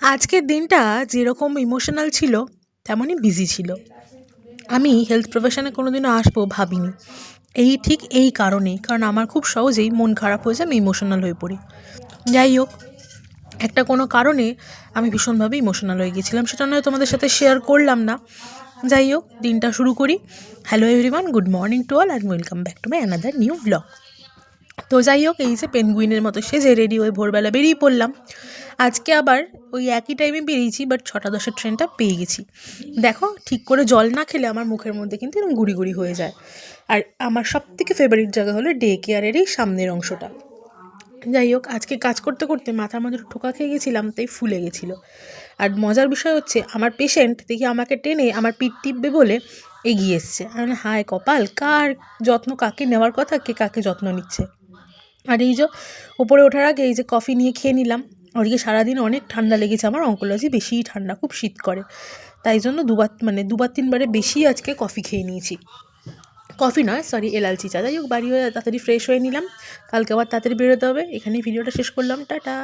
আজকের দিনটা যেরকম ইমোশনাল ছিল তেমনই বিজি ছিল। আমি হেলথ প্রফেশনে কোনোদিনও আসবো ভাবিনি। এই কারণেই, কারণ আমার খুব সহজেই মন খারাপ হয়ে যায়, আমি ইমোশনাল হয়ে পড়ি। যাই হোক, একটা কোনো কারণে আমি ভীষণভাবে ইমোশনাল হয়ে গেছিলাম, সেটা নয় তোমাদের সাথে শেয়ার করলাম না। যাই হোক, দিনটা শুরু করি। Hello everyone, good morning to all and welcome back to my another new blog. তো যাই হোক, এই যে পেনগুইনের মতো সেজে রেডি হয়ে ভোরবেলা বেরিয়ে পড়লাম। আজকে আবার ওই একই টাইমে বেরিয়েছি, বাট 6:10 ট্রেনটা পেয়ে গেছি। দেখো, ঠিক করে জল না খেলে আমার মুখের মধ্যে কিন্তু এরকম গুড়ি গুড়ি হয়ে যায়। আর আমার সবথেকে ফেভারিট জায়গা হলো ডে কেয়ারের এই সামনের অংশটা। যাই হোক, আজকে কাজ করতে করতে মাথার মধ্যে ঠোকা খেয়ে গেছিলাম, তাই ফুলে গেছিলো। আর মজার বিষয় হচ্ছে, আমার পেশেন্ট দেখি আমাকে টেনে আমার পিঠ টিপবে বলে এগিয়ে এসছে। আমি হায় কপাল, কার যত্ন কাকে নেওয়ার কথা, কে কাকে যত্ন নিচ্ছে। আর এই যে ওপরে ওঠার আগে এই যে কফি নিয়ে খেয়ে নিলাম। ওদিকে সারাদিন অনেক ঠান্ডা লেগেছে, আমার অঙ্কোলজি বেশিই ঠান্ডা, খুব শীত করে। তাই জন্য দুবার তিনবারে বেশি আজকে কফি খেয়ে নিয়েছি। কফি নয়, সরি, এলাচি চা। যাই হোক, বাড়ি হয়ে তাড়াতাড়ি ফ্রেশ হয়ে নিলাম, কালকে আবার তাড়াতাড়ি বেরোতে হবে। এখানেই ভিডিওটা শেষ করলাম, টাটা।